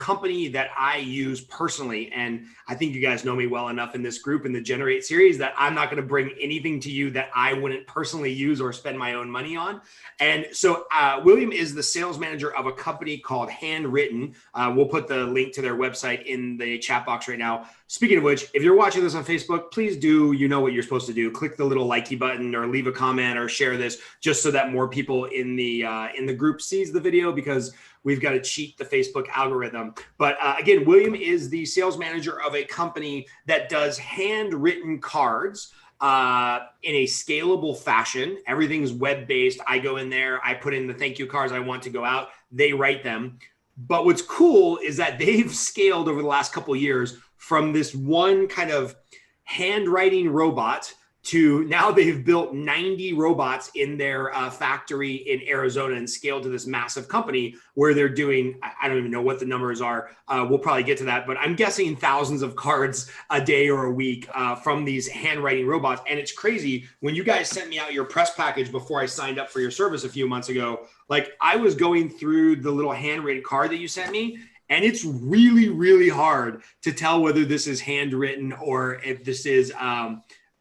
company that I use personally, and I think you guys know me well enough in this group in the Generate series that I'm not going to bring anything to you that I wouldn't personally use or spend my own money on. And so William is the sales manager of a company called Handwrytten. We'll put the link to their website in the chat box right now. Speaking of which, if you're watching this on Facebook, please do, you know what you're supposed to do. Click the little likey button or leave a comment or share this just so that more people in the group sees the video, because we've got to cheat the Facebook algorithm. But again, William is the sales manager of a company that does handwritten cards in a scalable fashion. Everything's web-based. I go in there, I put in the thank you cards I want to go out, they write them. But what's cool is that they've scaled over the last couple of years from this one kind of handwriting robot to now they've built 90 robots in their factory in Arizona and scaled to this massive company where they're doing, I don't even know what the numbers are. We'll probably get to that, but I'm guessing thousands of cards a day or a week from these handwriting robots. And it's crazy. When you guys sent me out your press package before I signed up for your service a few months ago, like I was going through the little handwritten card that you sent me, and it's really, really hard to tell whether this is handwritten or if this is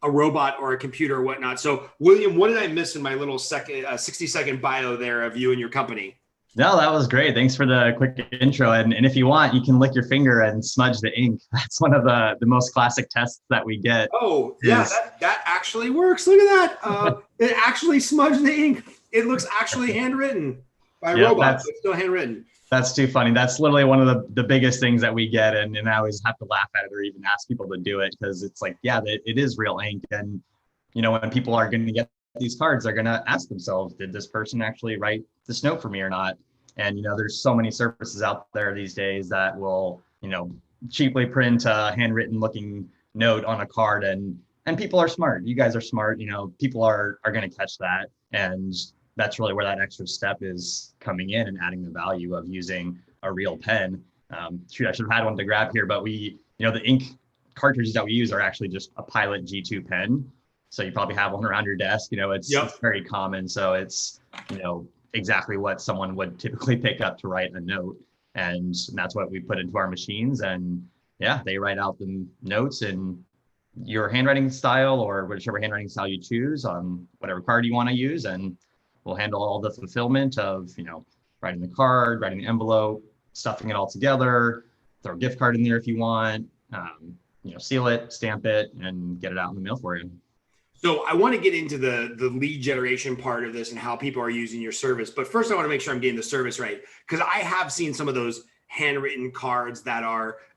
a robot or a computer or whatnot. So William, what did I miss in my little 60-second bio there of you and your company? No, that was great. Thanks for the quick intro. And if you want, you can lick your finger and smudge the ink. That's one of the most classic tests that we get. Oh, yeah, that actually works. Look at that. It actually smudged the ink. It looks actually handwritten by a robot. It's still handwritten. That's too funny. That's literally one of the biggest things that we get. And I always have to laugh at it or even ask people to do it, because it's like, yeah, it is real ink. And, you know, when people are going to get these cards, they're going to ask themselves, did this person actually write this note for me or not? And, you know, there's so many services out there these days that will, you know, cheaply print a handwritten looking note on a card. And people are smart. You guys are smart. You know, people are going to catch that. And that's really where that extra step is coming in and adding the value of using a real pen. Shoot, I should have had one to grab here, but we, you know, the ink cartridges that we use are actually just a Pilot G2 pen. So you probably have one around your desk, you know, it's very common. So it's, you know, exactly what someone would typically pick up to write a note. And that's what we put into our machines. And yeah, they write out the notes in your handwriting style or whichever handwriting style you choose on whatever card you want to use. And we'll handle all the fulfillment of, you know, writing the card, writing the envelope, stuffing it all together, throw a gift card in there if you want, you know, seal it, stamp it, and get it out in the mail for you. So I want to get into the lead generation part of this and how people are using your service. But first I want to make sure I'm getting the service right, because I have seen some of those handwritten cards that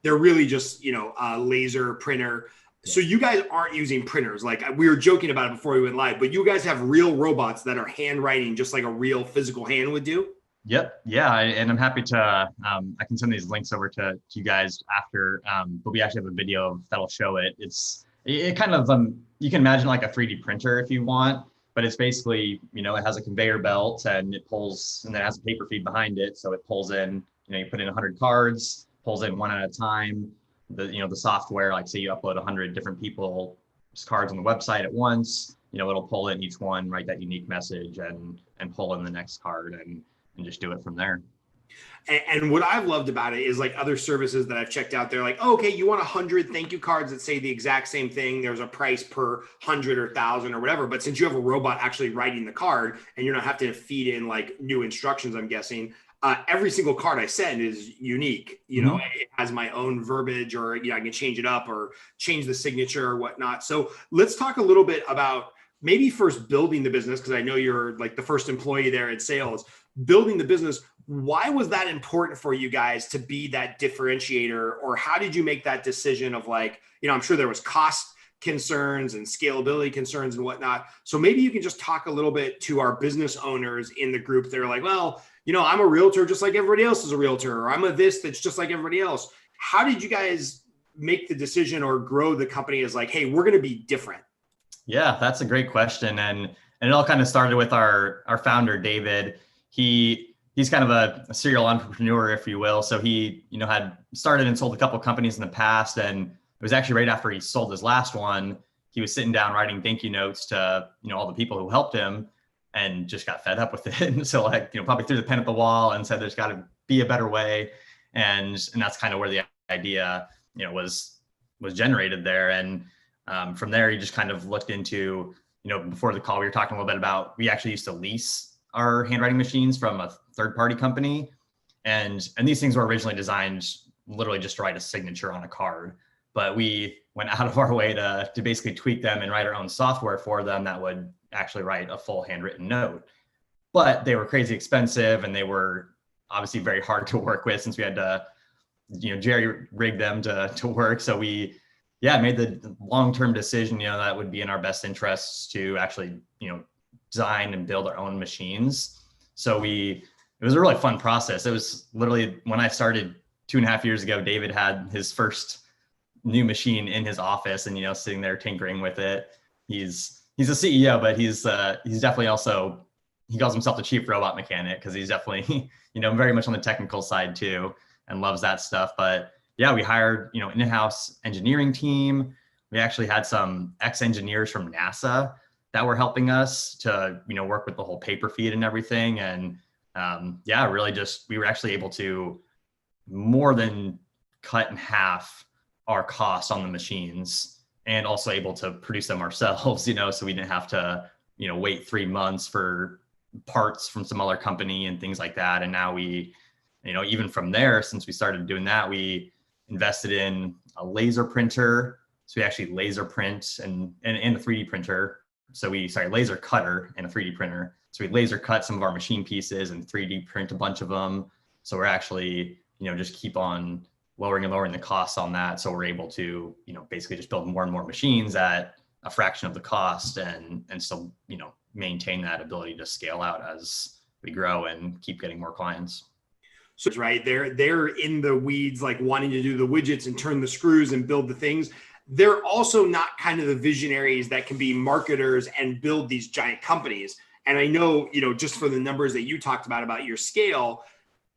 they're really just, you know, laser printer. So you guys aren't using printers. Like we were joking about it before we went live, but you guys have real robots that are handwriting just like a real physical hand would do? Yep. Yeah. And I'm happy to, I can send these links over to you guys after, but we actually have a video that'll show it. It kind of, you can imagine like a 3D printer if you want, but it's basically, you know, it has a conveyor belt and it pulls, and then it has a paper feed behind it. So it pulls in, you know, you put in 100 cards, pulls in one at a time. The software, like say you upload 100 different people's cards on the website at once, you know, it'll pull in each one, write that unique message and pull in the next card and just do it from there. And what I've loved about it is like other services that I've checked out, they're like, oh, okay, you want 100 thank you cards that say the exact same thing. There's a price per 100 or 1,000 or whatever. But since you have a robot actually writing the card and you're not having to feed in like new instructions, I'm guessing, every single card I send is unique. You know, it has my own verbiage, or, you know, I can change it up or change the signature or whatnot. So let's talk a little bit about maybe first building the business, because I know you're like the first employee there in sales. Building the business, why was that important for you guys to be that differentiator? Or how did you make that decision of like, you know, I'm sure there was cost concerns and scalability concerns and whatnot. So maybe you can just talk a little bit to our business owners in the group. They're like, well, you know, I'm a realtor just like everybody else is a realtor, or I'm a this that's just like everybody else. How did you guys make the decision or grow the company as like, hey, we're going to be different? Yeah, that's a great question. And it all kind of started with our founder, David. He's kind of a serial entrepreneur, if you will. So he, you know, had started and sold a couple of companies in the past. And it was actually right after he sold his last one, he was sitting down writing thank you notes to, you know, all the people who helped him and just got fed up with it. And so like, you know, probably threw the pen at the wall and said, there's got to be a better way. And that's kind of where the idea, was generated there. And from there, you just kind of looked into, before the call, we were talking a little bit about, we actually used to lease our handwriting machines from a third-party company. And these things were originally designed literally just to write a signature on a card. But we went out of our way to basically tweak them and write our own software for them that would actually write a full handwritten note. But they were crazy expensive, and they were obviously very hard to work with, since we had to, jerry rig them to work. So we, made the long-term decision, that would be in our best interests to actually, design and build our own machines. So it was a really fun process. It was literally, when I started 2.5 years ago, David had his first new machine in his office, and, sitting there tinkering with it. He's a CEO, but he's definitely also, he calls himself the chief robot mechanic, because he's definitely, very much on the technical side too, and loves that stuff. But yeah, we hired, an in-house engineering team. We actually had some ex-engineers from NASA that were helping us to, work with the whole paper feed and everything. And really just, we were actually able to more than cut in half our cost on the machines, and also able to produce them ourselves, so we didn't have to, wait 3 months for parts from some other company and things like that. And now we, even from there, since we started doing that, we invested in a laser printer. So we actually laser print and a 3D printer. So laser cutter and a 3D printer. So we laser cut some of our machine pieces and 3D print a bunch of them. So we're actually, just keep on lowering and lowering the costs on that. So we're able to, basically just build more and more machines at a fraction of the cost, and still, maintain that ability to scale out as we grow and keep getting more clients. So it's right. They're in the weeds, like wanting to do the widgets and turn the screws and build the things. They're also not kind of the visionaries that can be marketers and build these giant companies. And I know, just for the numbers that you talked about your scale,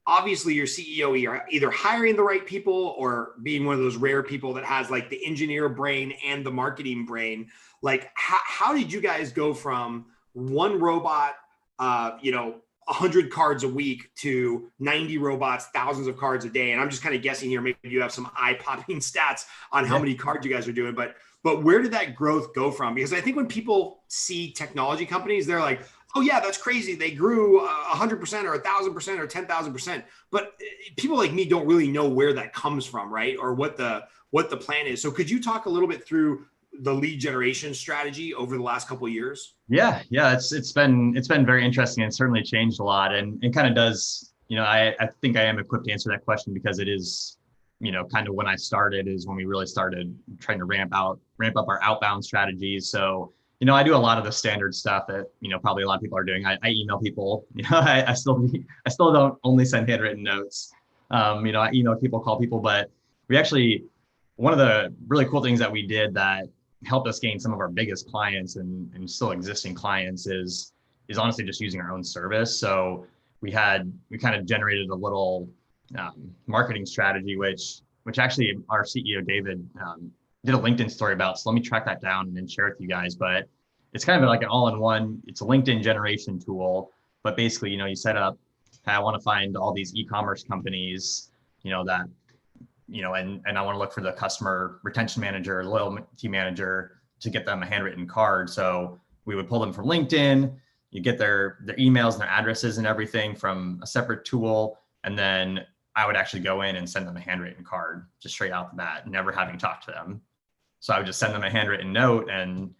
obviously your CEO, you're either hiring the right people or being one of those rare people that has like the engineer brain and the marketing brain. Like how did you guys go from one robot, 100 cards a week to 90 robots, thousands of cards a day? And I'm just kind of guessing here, maybe you have some eye-popping stats on how many cards you guys are doing, but where did that growth go from? Because I think when people see technology companies, they're like, oh yeah, that's crazy. They grew 100% or 1,000% or 10,000%. But people like me don't really know where that comes from, right? Or what the plan is. So could you talk a little bit through the lead generation strategy over the last couple of years? Yeah. It's been very interesting, and certainly changed a lot. And it kind of does, I think I am equipped to answer that question, because it is, kind of when I started is when we really started trying to ramp up our outbound strategies. So, I do a lot of the standard stuff that, probably a lot of people are doing. I email people, I still don't only send handwritten notes. I email people, call people, but we actually, one of the really cool things that we did that helped us gain some of our biggest clients and still existing clients is honestly just using our own service. So we kind of generated a little marketing strategy, which actually our CEO, David, did a LinkedIn story about. So let me track that down and then share it with you guys. But it's kind of like an all-in-one, it's a LinkedIn generation tool. But basically, you set up, hey, I want to find all these e-commerce companies, that, and I want to look for the customer retention manager, loyalty manager, to get them a handwritten card. So we would pull them from LinkedIn. You get their emails and their addresses and everything from a separate tool. And then I would actually go in and send them a handwritten card just straight out the bat, never having talked to them. So I would just send them a handwritten note, and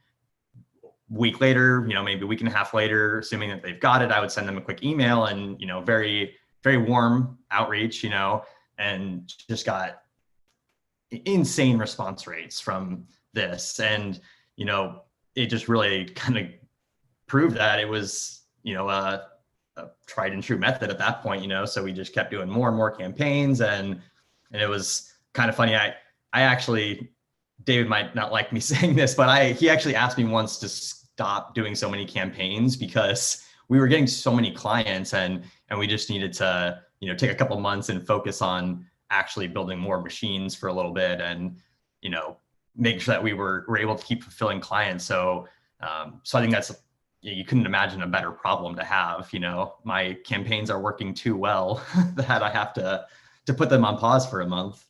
a week later, maybe a week and a half later, assuming that they've got it, I would send them a quick email, and, very, very warm outreach, and just got insane response rates from this. And, it just really kind of proved that it was, a tried and true method at that point, so we just kept doing more and more campaigns. And it was kind of funny. I actually, David might not like me saying this, but he actually asked me once to stop doing so many campaigns, because we were getting so many clients, and we just needed to, take a couple months and focus on actually building more machines for a little bit, and, making sure that we were able to keep fulfilling clients. So I think that's, you couldn't imagine a better problem to have. My campaigns are working too well that I have to to put them on pause for a month.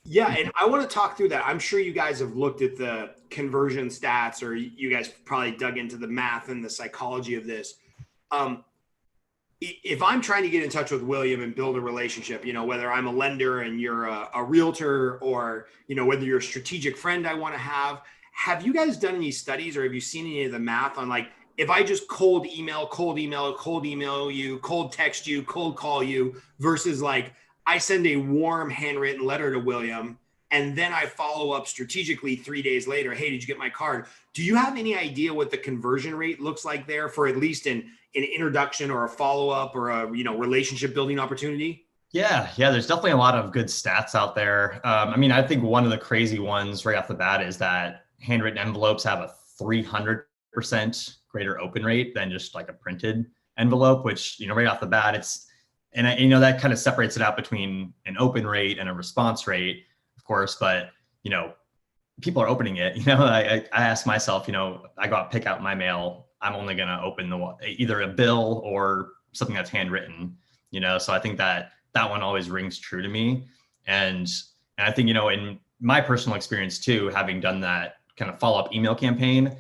Yeah, and I want to talk through that. I'm sure you guys have looked at the conversion stats, or you guys probably dug into the math and the psychology of this. If I'm trying to get in touch with William and build a relationship, whether I'm a lender and you're a realtor, or, whether you're a strategic friend I want to have you guys done any studies, or have you seen any of the math on, like, if I just cold email you, cold text you, cold call you, versus like I send a warm handwritten letter to William and then I follow up strategically 3 days later, hey, did you get my card? Do you have any idea what the conversion rate looks like there for at least an introduction or a follow-up or a relationship building opportunity? Yeah, there's definitely a lot of good stats out there. I think one of the crazy ones right off the bat is that handwritten envelopes have a 300% greater open rate than just like a printed envelope, which, right off the bat, that kind of separates it out between an open rate and a response rate, of course, but, people are opening it. I ask myself, I go out, pick out my mail, I'm only going to open either a bill or something that's handwritten, so I think that one always rings true to me. And I think, in my personal experience too, having done that kind of follow-up email campaign,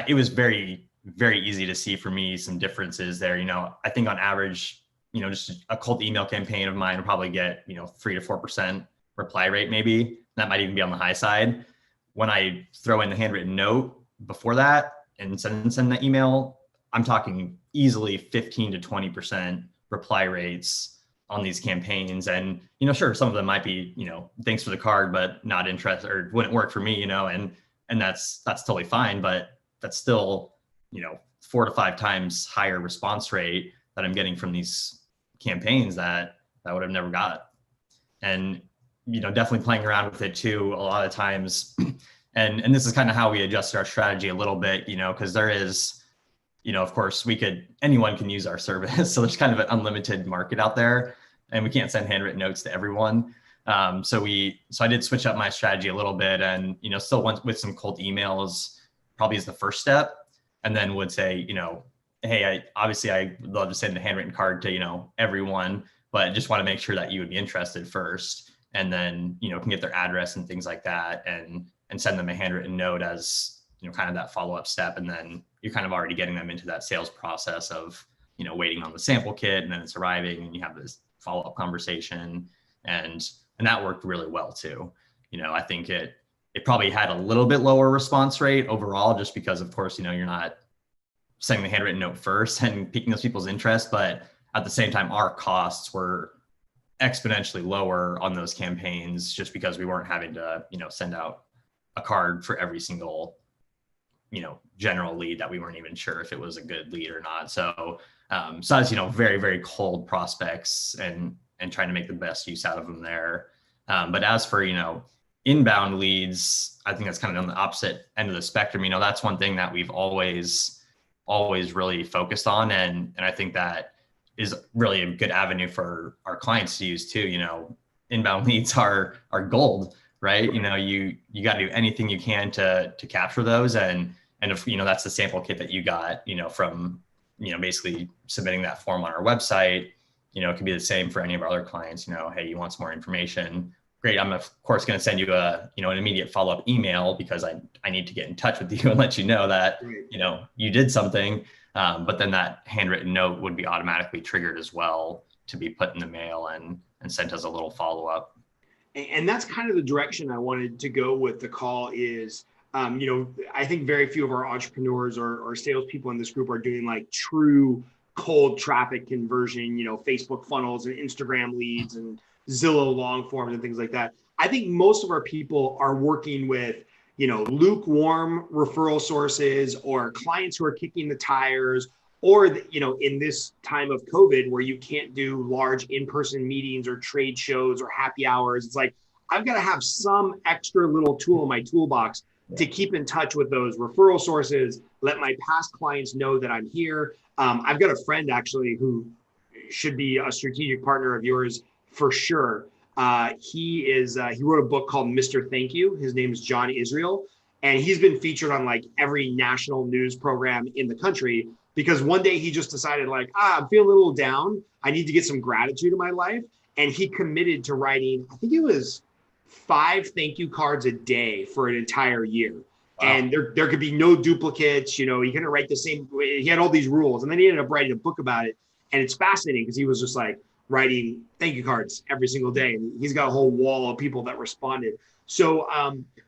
it was very, very easy to see for me some differences there. I think on average, just a cold email campaign of mine will probably get, 3 to 4% reply rate, maybe. That might even be on the high side. When I throw in the handwritten note before that and send the email, I'm talking easily 15 to 20% reply rates on these campaigns. And, sure, some of them might be, thanks for the card, but not interested, or wouldn't work for me, and that's totally fine, but that's still, 4 to 5 times higher response rate that I'm getting from these campaigns that I would have never got. And, definitely playing around with it too, a lot of times. And this is kind of how we adjusted our strategy a little bit, because there is, of course, anyone can use our service. So there's kind of an unlimited market out there, and we can't send handwritten notes to everyone. So I did switch up my strategy a little bit, and, still went with some cold emails probably as the first step, and then would say, hey, I love to send a handwritten card to, everyone, but just want to make sure that you would be interested first. And then, can get their address and things like that, and send them a handwritten note as, kind of that follow-up step. And then you're kind of already getting them into that sales process of, waiting on the sample kit, and then it's arriving and you have this follow-up conversation. And that worked really well too. I think it probably had a little bit lower response rate overall, just because, of course, you're not sending the handwritten note first and piquing those people's interest. But at the same time, our costs were exponentially lower on those campaigns, just because we weren't having to, send out a card for every single, general lead that we weren't even sure if it was a good lead or not. So, so I was, very, very cold prospects and trying to make the best use out of them there. But as for, inbound leads, I think that's kind of on the opposite end of the spectrum. That's one thing that we've always really focused on. And I think that is really a good avenue for our clients to use too. Inbound leads are gold, right? You got to do anything you can to capture those. And if, that's the sample kit that you got, from, basically submitting that form on our website, it could be the same for any of our other clients. Hey, you want some more information? Great. I'm of course going to send you an immediate follow-up email, because I need to get in touch with you and let you know that, you did something. But then that handwritten note would be automatically triggered as well to be put in the mail and sent as a little follow-up. And that's kind of the direction I wanted to go with the call is, I think very few of our entrepreneurs or salespeople in this group are doing like true cold traffic conversion, Facebook funnels and Instagram leads and Zillow long forms and things like that. I think most of our people are working with, lukewarm referral sources, or clients who are kicking the tires, or, in this time of COVID where you can't do large in-person meetings or trade shows or happy hours, it's like, I've got to have some extra little tool in my toolbox to keep in touch with those referral sources, let my past clients know that I'm here. I've got a friend actually who should be a strategic partner of yours for sure. He wrote a book called Mr. Thank You. His name is John Israel. And he's been featured on like every national news program in the country, because one day he just decided like, I'm feeling a little down. I need to get some gratitude in my life. and he committed to writing, I think it was 5 thank you cards a day for an entire year. Wow. And there could be no duplicates, you know, he couldn't write the same, he had all these rules, and then he ended up writing a book about it. And it's fascinating because he was just like writing thank you cards every single day. And he's got a whole wall of people that responded. So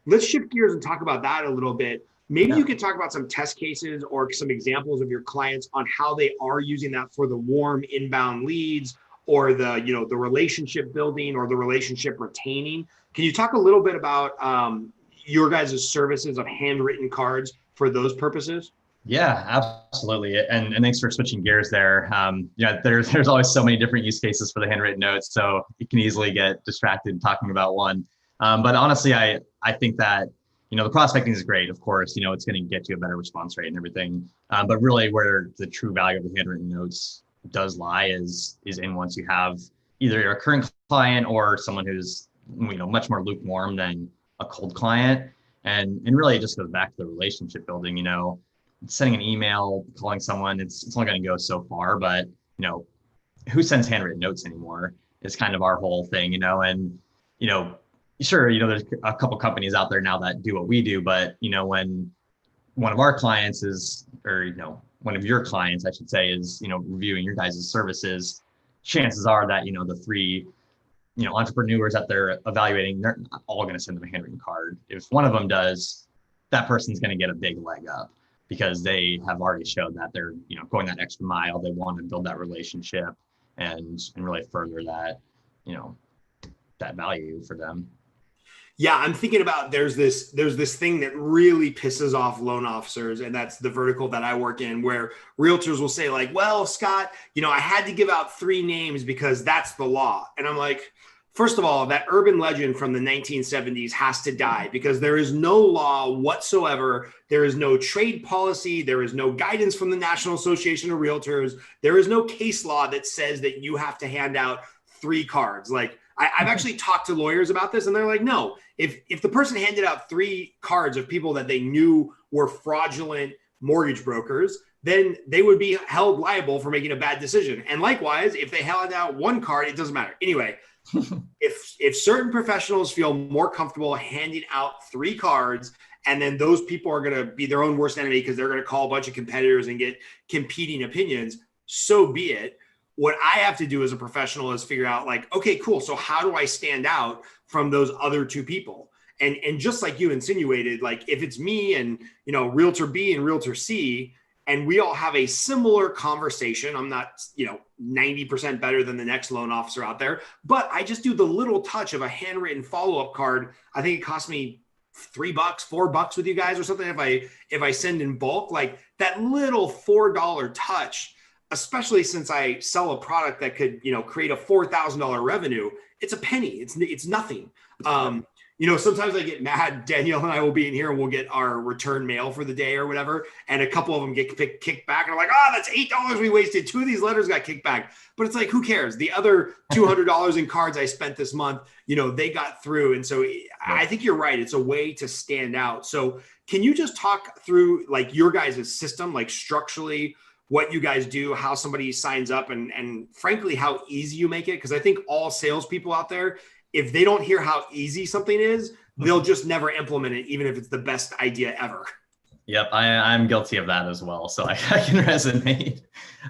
let's shift gears and talk about that a little bit. Maybe you could talk about some test cases or some examples of your clients on how they are using that for the warm inbound leads, or the, you know, the relationship building or the relationship retaining. Can you talk a little bit about your guys' services of handwritten cards for those purposes? Yeah, absolutely. And thanks for switching gears there. Yeah, there's always so many different use cases for the handwritten notes, so you can easily get distracted talking about one. But honestly, I think that, you know, the prospecting is great. Of course, you know, it's going to get you a better response rate and everything. But really where the true value of the handwritten notes does lie is in once you have either a current client or someone who's, you know, much more lukewarm than a cold client. And really it just goes back to the relationship building. You know, sending an email, calling someone, it's only going to go so far. But, you know, who sends handwritten notes anymore is kind of our whole thing, you know. And, you know, sure, you know, there's a couple companies out there now that do what we do, but, you know, when one of our clients is, or, you know, one of your clients, I should say, is, you know, reviewing your guys' services, chances are that, you know, the 3, you know, entrepreneurs that they're evaluating, they're not all going to send them a handwritten card. If one of them does, that person's going to get a big leg up because they have already showed that they're, you know, going that extra mile. They want to build that relationship and really further that, you know, that value for them. Yeah, I'm thinking about there's this thing that really pisses off loan officers, and that's the vertical that I work in, where realtors will say like, well, Scott, you know, I had to give out 3 names because that's the law. And I'm like, first of all, that urban legend from the 1970s has to die, because there is no law whatsoever. There is no trade policy. There is no guidance from the National Association of Realtors. There is no case law that says that you have to hand out 3 cards. Like, I've actually talked to lawyers about this, and they're like, no, if the person handed out 3 cards of people that they knew were fraudulent mortgage brokers, then they would be held liable for making a bad decision. And likewise, if they held out 1 card, it doesn't matter. Anyway, if certain professionals feel more comfortable handing out 3 cards, and then those people are going to be their own worst enemy because they're going to call a bunch of competitors and get competing opinions, so be it. What I have to do as a professional is figure out like, okay, cool. So how do I stand out from those other 2 people? And just like you insinuated, like if it's me and, you know, Realtor B and Realtor C, and we all have a similar conversation, I'm not, you know, 90% better than the next loan officer out there, but I just do the little touch of a handwritten follow-up card. I think it cost me $3, $4 with you guys or something. If I send in bulk, like that little $4 touch, especially since I sell a product that could, you know, create a $4,000 revenue, it's a penny. It's nothing. You know, sometimes I get mad. Danielle and I will be in here and we'll get our return mail for the day or whatever. And a couple of them get kicked back. And I'm like, oh, that's $8 we wasted. 2 of these letters got kicked back. But it's like, who cares? The other $200 in cards I spent this month, you know, they got through. And so I think you're right. It's a way to stand out. So can you just talk through like your guys' system, like structurally, what you guys do, how somebody signs up, and frankly, how easy you make it? Because I think all salespeople out there, if they don't hear how easy something is, they'll just never implement it, even if it's the best idea ever. Yep, I'm guilty of that as well. So I can resonate.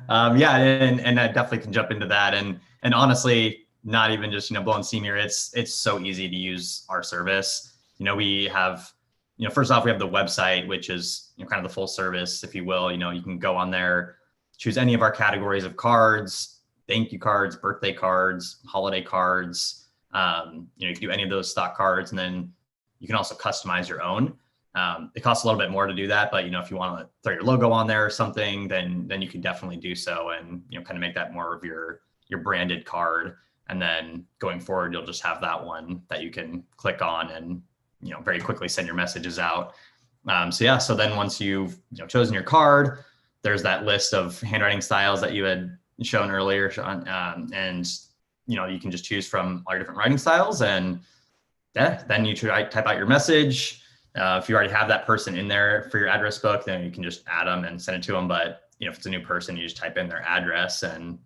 Yeah, and I definitely can jump into that. And honestly, not even just, you know, blowing steam here. It's so easy to use our service. You know, we have, you know, first off, we have the website, which is, you know, kind of the full service, if you will. You know, you can go on there, choose any of our categories of cards, thank you cards, birthday cards, holiday cards. You know, you can do any of those stock cards, and then you can also customize your own. It costs a little bit more to do that, but, you know, if you want to throw your logo on there or something, then you can definitely do so, and, you know, kind of make that more of your branded card. And then going forward, you'll just have that one that you can click on and, you know, very quickly send your messages out. So yeah, so then once you've, you know, chosen your card, there's that list of handwriting styles that you had shown earlier, Sean, and, you know, you can just choose from all your different writing styles, and yeah, then you type out your message. If you already have that person in there for your address book, then you can just add them and send it to them. But, you know, if it's a new person, you just type in their address and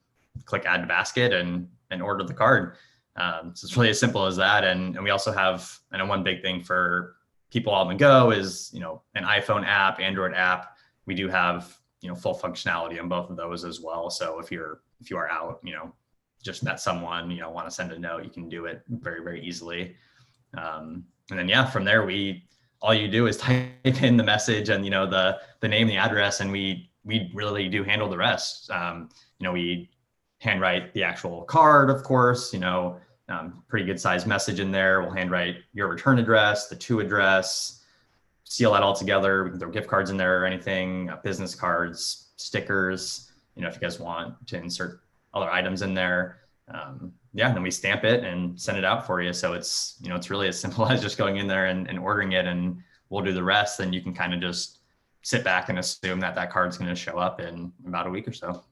click add to basket, and and order the card. So it's really as simple as that. And we also have, and one big thing for people on the go is, an iPhone app, Android app. We do have, full functionality on both of those as well. So if you are out, just met someone, want to send a note, you can do it very, very easily. And then, from there, all you do is type in the message and, the name, the address, and we really do handle the rest. We handwrite the actual card, of course, pretty good sized message in there. We'll handwrite your return address, the to address, seal that all together. We can throw gift cards in there or anything, business cards, stickers, if you guys want to insert other items in there. And then we stamp it and send it out for you. So it's, it's really as simple as just going in there and ordering it, and we'll do the rest. Then you can kind of just sit back and assume that card's going to show up in about a week or so.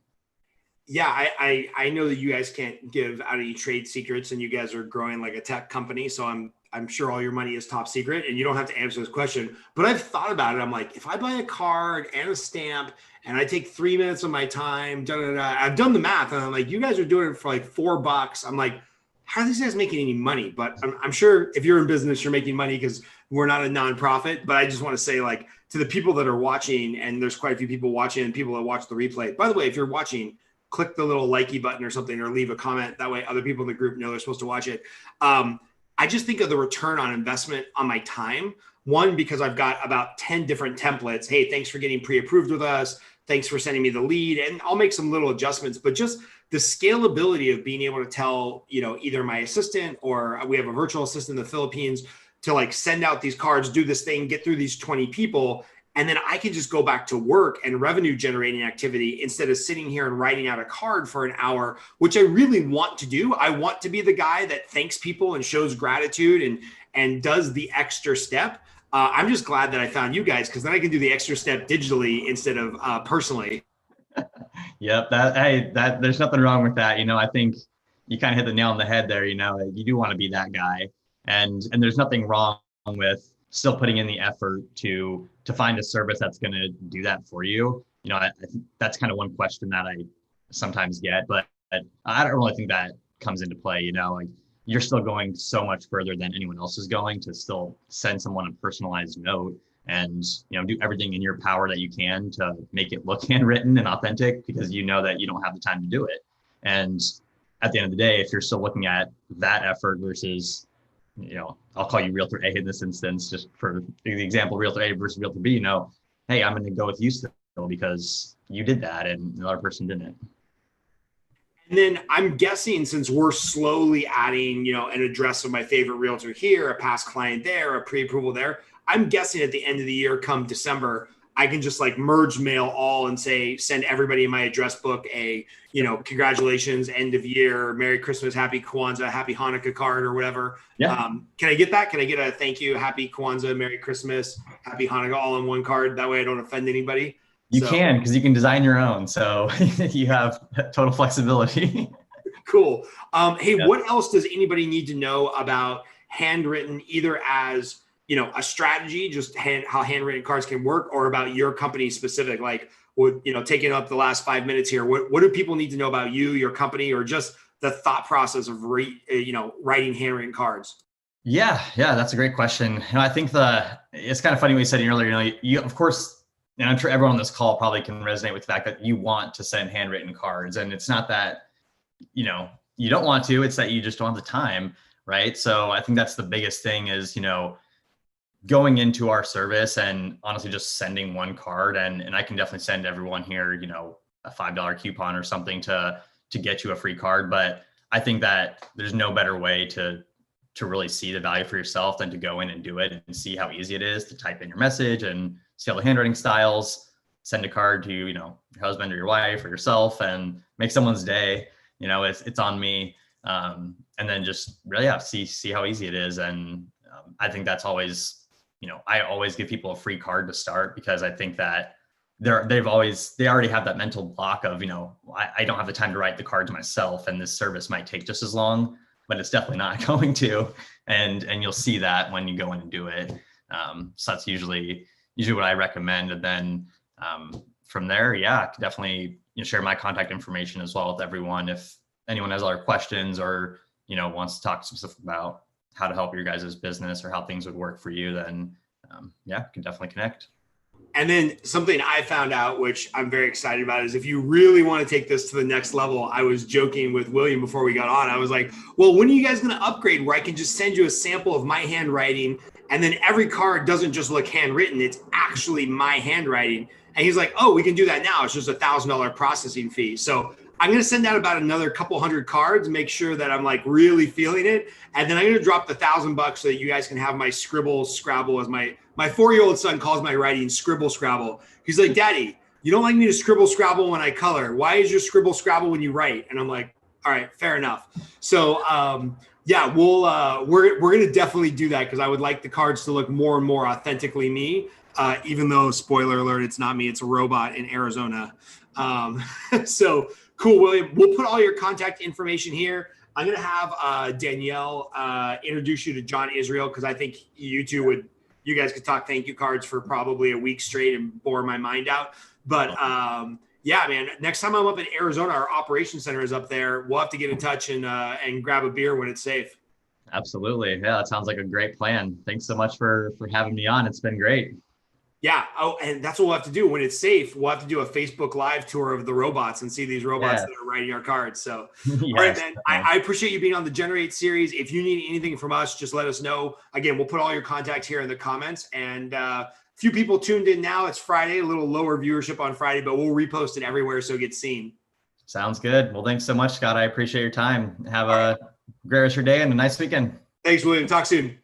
Yeah, I know that you guys can't give out any trade secrets, and you guys are growing like a tech company. So I'm sure all your money is top secret, and you don't have to answer this question. But I've thought about it. I'm like, if I buy a card and a stamp and I take 3 minutes of my time, I've done the math, and I'm like, you guys are doing it for like $4. I'm like, how are these guys making any money? But I'm sure if you're in business, you're making money because we're not a nonprofit. But I just want to say, like, to the people that are watching, and there's quite a few people watching and people that watch the replay. By the way, if you're watching, click the little likey button or something, or leave a comment. That way other people in the group know they're supposed to watch it. I just think of the return on investment on my time. One, because I've got about 10 different templates. Hey, thanks for getting pre-approved with us. Thanks for sending me the lead. And I'll make some little adjustments, but just the scalability of being able to tell, either my assistant, or we have a virtual assistant in the Philippines, to like send out these cards, do this thing, get through these 20 people. And then I can just go back to work and revenue generating activity instead of sitting here and writing out a card for an hour, which I really want to do. I want to be the guy that thanks people and shows gratitude and does the extra step. I'm just glad that I found you guys, because then I can do the extra step digitally instead of personally. Yep. There's nothing wrong with that. I think you kind of hit the nail on the head there. You do want to be that guy, and there's nothing wrong with still putting in the effort to find a service that's going to do that for you. I think that's kind of one question that I sometimes get, but I don't really think that comes into play. Like, you're still going so much further than anyone else is going to still send someone a personalized note and, do everything in your power that you can to make it look handwritten and authentic, because you know that you don't have the time to do it. And at the end of the day, if you're still looking at that effort versus, I'll call you Realtor A in this instance, just for the example, Realtor A versus Realtor B, hey, I'm going to go with you still because you did that and the other person didn't. And then I'm guessing, since we're slowly adding, an address of my favorite realtor here, a past client there, a pre-approval there, I'm guessing at the end of the year, come December, I can just like merge mail all and say, send everybody in my address book a, congratulations, end of year, Merry Christmas, Happy Kwanzaa, Happy Hanukkah card or whatever. Yeah. Can I get that? Can I get a thank you, Happy Kwanzaa, Merry Christmas, Happy Hanukkah all on one card? That way I don't offend anybody. You can, because you can design your own. So you have total flexibility. Cool. Hey, What else does anybody need to know about Handwrytten, either as, a strategy, just how handwritten cards can work, or about your company specific? Like, taking up the last 5 minutes here, what do people need to know about you, your company, or just the thought process of writing handwritten cards? Yeah, that's a great question. I think it's kind of funny what you said earlier. You of course. And I'm sure everyone on this call probably can resonate with the fact that you want to send handwritten cards. And it's not that, you don't want to, it's that you just don't have the time, right? So I think that's the biggest thing is, going into our service and honestly just sending one card. And I can definitely send everyone here, a $5 coupon or something to get you a free card. But I think that there's no better way to really see the value for yourself than to go in and do it and see how easy it is to type in your message and see all the handwriting styles, send a card to, your husband or your wife or yourself, and make someone's day. It's on me. And then just really see how easy it is. And I think that's always, I always give people a free card to start, because I think that they already have that mental block of, I don't have the time to write the cards myself, and this service might take just as long, but it's definitely not going to. And you'll see that when you go in and do it. So that's usually what I recommend. And then from there, definitely share my contact information as well with everyone. If anyone has other questions or, wants to talk specific about how to help your guys' business or how things would work for you, then yeah, can definitely connect. And then something I found out, which I'm very excited about, is if you really want to take this to the next level, I was joking with William before we got on. I was like, well, when are you guys going to upgrade where I can just send you a sample of my handwriting, and then every card doesn't just look handwritten, it's actually my handwriting. And he's like, oh, we can do that now. It's just $1,000 processing fee. So I'm going to send out about another couple hundred cards, make sure that I'm like really feeling it. And then I'm going to drop the $1,000 so that you guys can have my scribble scrabble, as my 4-year-old son calls my writing scribble scrabble. He's like, Daddy, you don't like me to scribble scrabble when I color. Why is your scribble scrabble when you write? And I'm like, all right, fair enough. So yeah, we're going to definitely do that, because I would like the cards to look more and more authentically me. Even though, spoiler alert, it's not me, it's a robot in Arizona. So cool, William. We'll put all your contact information here. I'm going to have Danielle introduce you to John Israel, because I think you guys could talk thank you cards for probably a week straight and bore my mind out. But yeah, man, next time I'm up in Arizona, our operations center is up there. We'll have to get in touch and grab a beer when it's safe. Absolutely. Yeah, that sounds like a great plan. Thanks so much for having me on. It's been great. Yeah. Oh, and that's what we'll have to do when it's safe. We'll have to do a Facebook Live tour of the robots and see these robots that are writing our cards. So, yes, all right, man. I appreciate you being on the Generate series. If you need anything from us, just let us know. Again, we'll put all your contacts here in the comments. And a few people tuned in now. It's Friday, a little lower viewership on Friday, but we'll repost it everywhere so it gets seen. Sounds good. Well, thanks so much, Scott. I appreciate your time. Have a great rest of your day and a nice weekend. Thanks, William. Talk soon.